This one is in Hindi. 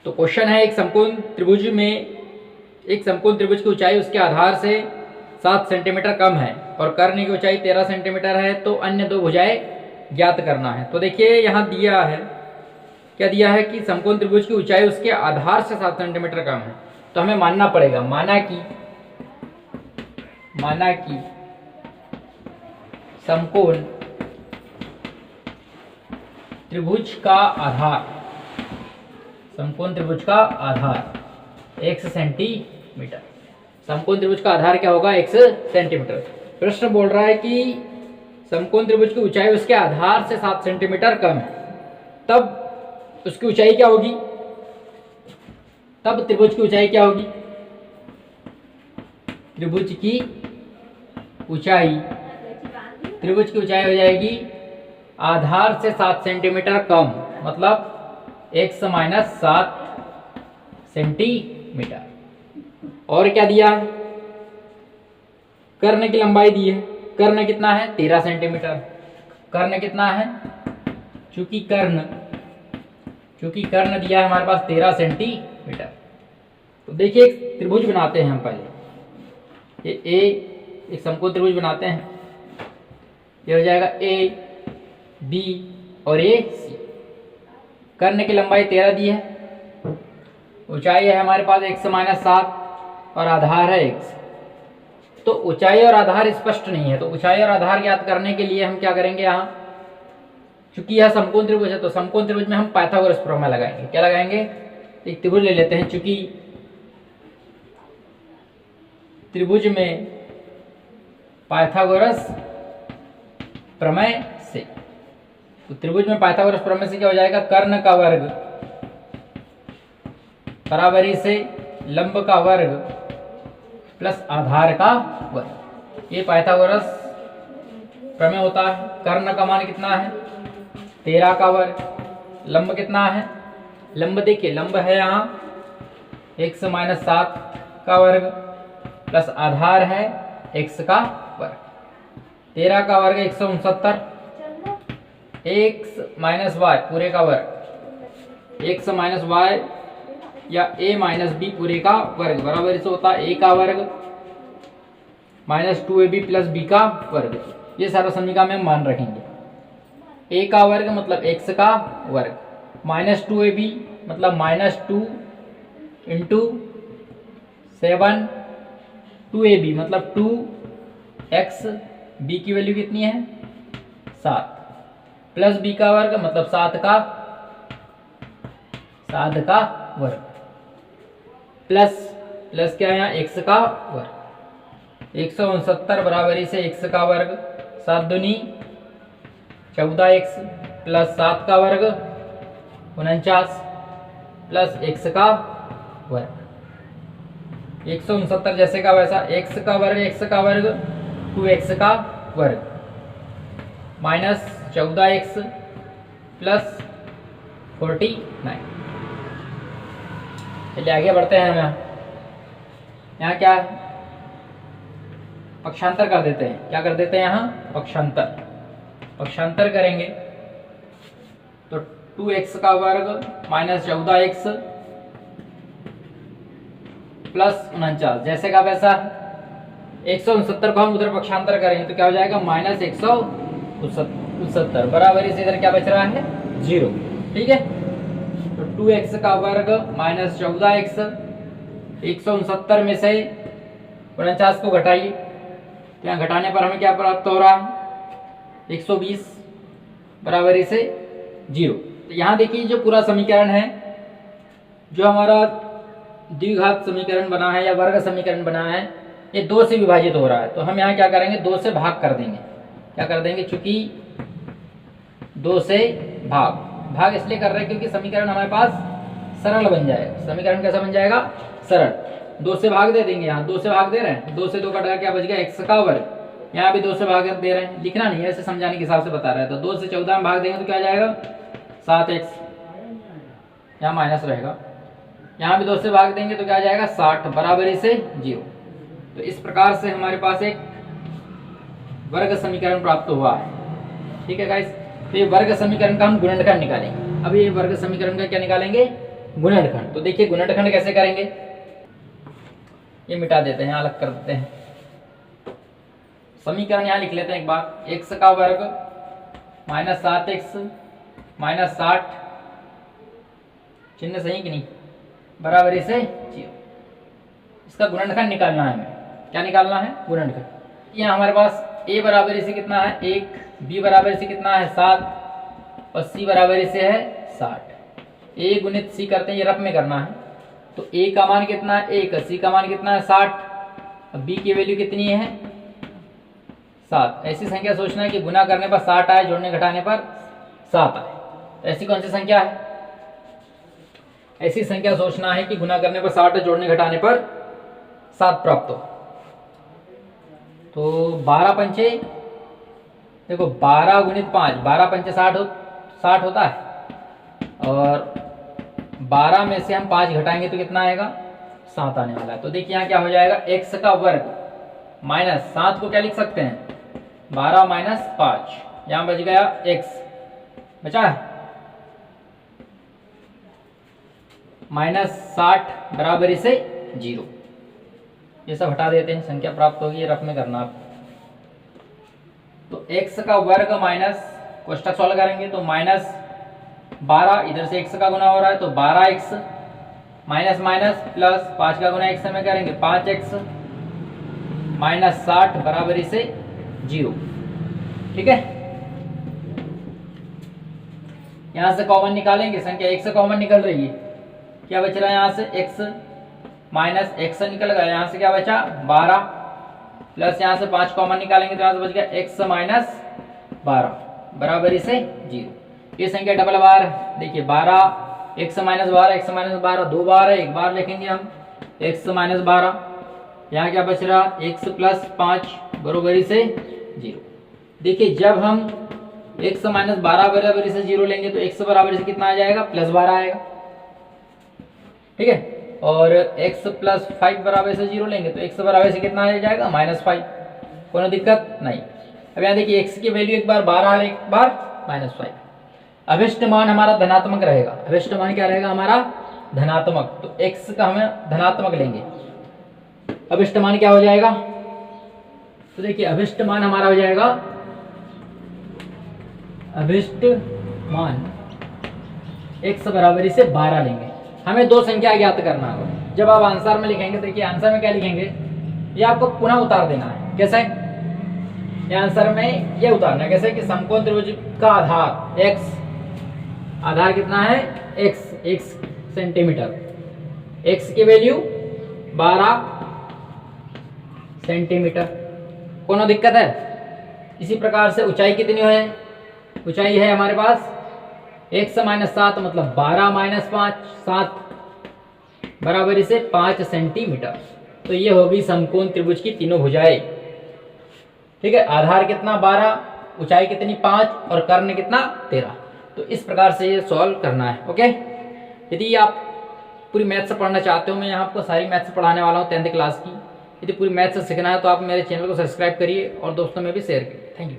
तो क्वेश्चन है, एक समकोण त्रिभुज की ऊंचाई उसके आधार से 7 सेंटीमीटर कम है और कर्ण की ऊंचाई 13 सेंटीमीटर है, तो अन्य दो भुजाएं ज्ञात करना है। तो देखिए यहाँ दिया है, क्या दिया है कि समकोण त्रिभुज की ऊंचाई उसके आधार से 7 सेंटीमीटर कम है। तो हमें मानना पड़ेगा, माना कि समकोण त्रिभुज का आधार x सेंटीमीटर। समकोण त्रिभुज का आधार क्या होगा? x centimetre. प्रश्न बोल रहा है कि समकोण त्रिभुज की ऊंचाई उसके आधार से 7 सेंटीमीटर कम है, तब उसकी ऊंचाई क्या होगी? तब त्रिभुज की ऊंचाई क्या होगी? त्रिभुज की ऊंचाई हो जाएगी आधार से 7 सेंटीमीटर कम, मतलब x माइनस 7 सेंटीमीटर। और क्या दिया है? कर्ण की लंबाई दी है। कर्ण कितना है? 13 सेंटीमीटर। कर्ण कितना है? चूंकि कर्ण दिया है हमारे पास 13 सेंटीमीटर। तो देखिए एक त्रिभुज बनाते हैं हम पहले। ये एक समकोण त्रिभुज बनाते हैं। ये हो जाएगा ए बी और ए सी। कर्ण की लंबाई 13 दी है, ऊंचाई है हमारे पास x माइनस 7 और आधार है x। तो ऊंचाई और आधार स्पष्ट नहीं है, तो ऊंचाई और आधार ज्ञात करने के लिए हम क्या करेंगे? यहाँ चूंकि यह समकोण त्रिभुज है, तो समकोण त्रिभुज में हम पाइथागोरस प्रमेय लगाएंगे। क्या लगाएंगे? एक त्रिभुज ले लेते हैं। चूंकि त्रिभुज में पाइथागोरस प्रमेय से, तो त्रिभुज में पाइथागोरस प्रमेय से क्या हो जाएगा? कर्ण का वर्ग बराबरी से लंब का वर्ग प्लस आधार का वर्ग। ये पाइथागोरस प्रमेय होता है। कर्ण का मान कितना है? 13 का वर्ग। लंब कितना है? लंब देखिए, लंब है यहाँ x माइनस 7 का वर्ग प्लस आधार है x का वर्ग। 13 का वर्ग 169, x माइनस वाई पूरे का वर्ग, x माइनस वाई या a माइनस बी पूरे का वर्ग बराबर से होता है a का वर्ग माइनस 2ab प्लस b का वर्ग। ये सारा समीकरण में हम मान रखेंगे। a का वर्ग मतलब x का वर्ग, माइनस 2ab मतलब माइनस 2 इंटू 7 2ab मतलब 2x, b की वैल्यू कितनी है? 7, प्लस b का वर्ग मतलब 7 का वर्ग, प्लस क्या है यहाँ? x का वर्ग। 169 बराबरी से x का वर्ग, 7 दूनी 14x प्लस 7 का वर्ग 49 प्लस x का वर्ग। 169 जैसे का वैसा, x का वर्ग 2x का वर्ग माइनस 14x प्लस 49। चलिए आगे बढ़ते हैं। हम यहाँ क्या है? पक्षांतर कर देते हैं। क्या कर देते हैं? यहाँ पक्षांतर करेंगे तो 2x का वर्ग माइनस 14x प्लस 49 जैसे का वैसा। 169 को हम उधर पक्षांतर करेंगे तो क्या हो जाएगा? माइनस 169 बराबर से इधर क्या बच रहा है? 0। ठीक है, तो 2x का वर्ग माइनस 14x, 169 में से 49 को घटाइए, यहाँ घटाने पर हमें क्या प्राप्त हो रहा है? 120 बराबरी से 0। तो यहाँ देखिए जो पूरा समीकरण है, जो हमारा द्विघात समीकरण बना है या वर्ग समीकरण बना है, ये 2 से विभाजित हो रहा है। तो हम यहाँ क्या करेंगे? 2 से भाग कर देंगे। क्या कर देंगे? चूंकि 2 से भाग इसलिए कर रहे हैं क्योंकि समीकरण हमारे पास सरल बन जाएगा। समीकरण कैसा बन जाएगा? सरल। 2 से भाग दे देंगे। यहाँ 2 से भाग दे रहे हैं, 2 से 2 कटा क्या बच गया? x का वर्ग। यहाँ भी 2 से भाग दे रहे हैं, लिखना नहीं है, ऐसे समझाने के हिसाब से बता रहा है। तो 2 से 14 में भाग देंगे तो क्या आ जाएगा? 7x, यहाँ माइनस रहेगा। यहाँ भी 2 से भाग देंगे तो क्या आ जाएगा? 60 बराबरी से 0। तो इस प्रकार से हमारे पास एक वर्ग समीकरण प्राप्त हुआ है। ठीक है गाइस, तो ये वर्ग समीकरण का हम गुणनखंड निकालेंगे। अब ये वर्ग समीकरण का क्या निकालेंगे? गुणनखंड। तो देखिए गुणनखंड कैसे करेंगे, ये मिटा देते हैं, अलग कर देते हैं। समीकरण यहाँ लिख लेते हैं एक बार, x का वर्ग माइनस 7x माइनस 60, चिन्ह सही कि नहीं, बराबर इसे 0। इसका गुणनखंड निकालना है हमें। क्या निकालना है, गुणनखंड। यहाँ हमारे पास a बराबर इसे कितना है 1, b बराबर इसे कितना है 7 और c बराबर इसे है 60। a गुणित c करते हैं, ये रफ में करना है। तो a का मान कितना है 1, c का मान कितना है 60, अब b की वैल्यू कितनी है 7। ऐसी संख्या सोचना है कि गुना करने पर 60 आए, जोड़ने घटाने पर 7 आए। तो ऐसी कौन सी संख्या है, ऐसी संख्या सोचना है कि गुना करने पर 60 है, जोड़ने घटाने पर 7 प्राप्त हो। तो 12 पंचे, देखो 12 गुणित 5, 12 पंचे 60 होता है, और 12 में से हम 5 घटाएंगे तो कितना आएगा 7 आने वाला है। तो देखिए यहाँ क्या हो जाएगा, x का वर्ग माइनस 7 को क्या लिख सकते हैं 12 माइनस 5, यहाँ बच गया x, बचा है माइनस 60 बराबर इसे 0। ये सब हटा देते हैं, संख्या प्राप्त होगी, ये रफ में करना आप। तो x का वर्ग माइनस, कोष्टक सॉल्व करेंगे तो माइनस 12, इधर से x का गुना हो रहा है तो 12x माइनस माइनस प्लस 5 का गुना x में करेंगे 5x माइनस 60 बराबर इसे 0। ठीक है, यहां से कॉमन निकालेंगे, संख्या x से कॉमन निकल रही है, क्या बच रहा है यहाँ से x माइनस x निकल गया, यहाँ से क्या बचा 12 प्लस यहाँ से 5 कॉमन निकालेंगे तो यहाँ से बच गया x माइनस 12 बराबर इसे 0। ये संख्या डबल बार है, देखिए 12 x माइनस 12 2 बार है, एक बार लिखेंगे हम x माइनस 12, यहाँ क्या बच रहा x प्लस 5 बराबर से 0। देखिए जब हम x माइनस 12 बराबर से 0 लेंगे तो x बराबर से कितना आ जाएगा प्लस 12 आएगा। ठीक है, और x प्लस 5 बराबर से 0 लेंगे तो x बराबर से कितना आ जाएगा माइनस 5। कोई दिक्कत नहीं। अब यहाँ देखिए x की वैल्यू एक बार 12 है, एक बार माइनस 5। अभिष्ट मान हमारा धनात्मक रहेगा, अभिष्ट मान क्या रहेगा हमारा धनात्मक, तो x का हमें धनात्मक लेंगे। अभिष्ट मान क्या हो जाएगा, तो देखिए अभिष्ट मान हमारा हो जाएगा, अभिष्ट मान x बराबर से 12 लेंगे। हमें दो संख्या ज्ञात करना होगा। जब आप आंसर में लिखेंगे, देखिए आंसर में क्या लिखेंगे, ये आपको पुनः उतार देना है। कैसे, ये आंसर में ये उतारना है कैसे कि समकोण त्रिभुज का आधार x, आधार कितना है x सेंटीमीटर, x की वैल्यू 12 सेंटीमीटर। कोनो दिक्कत है। इसी प्रकार से ऊंचाई कितनी है, ऊंचाई है हमारे पास x माइनस 7 मतलब 12 माइनस 5 7 बराबर से 5 सेंटीमीटर। तो ये होगी समकोण त्रिभुज की तीनों भुजाएं। ठीक है, आधार कितना 12, ऊंचाई कितनी 5 और कर्ण कितना 13। तो इस प्रकार से ये सॉल्व करना है। ओके, यदि आप पूरी मैथ्स पढ़ना चाहते हो, मैं यहाँ आपको सारी मैथ्स पढ़ाने वाला हूँ 10th क्लास की। यदि पूरी मैथ्स सीखना है तो आप मेरे चैनल को सब्सक्राइब करिए और दोस्तों में भी शेयर करिए। Thank you.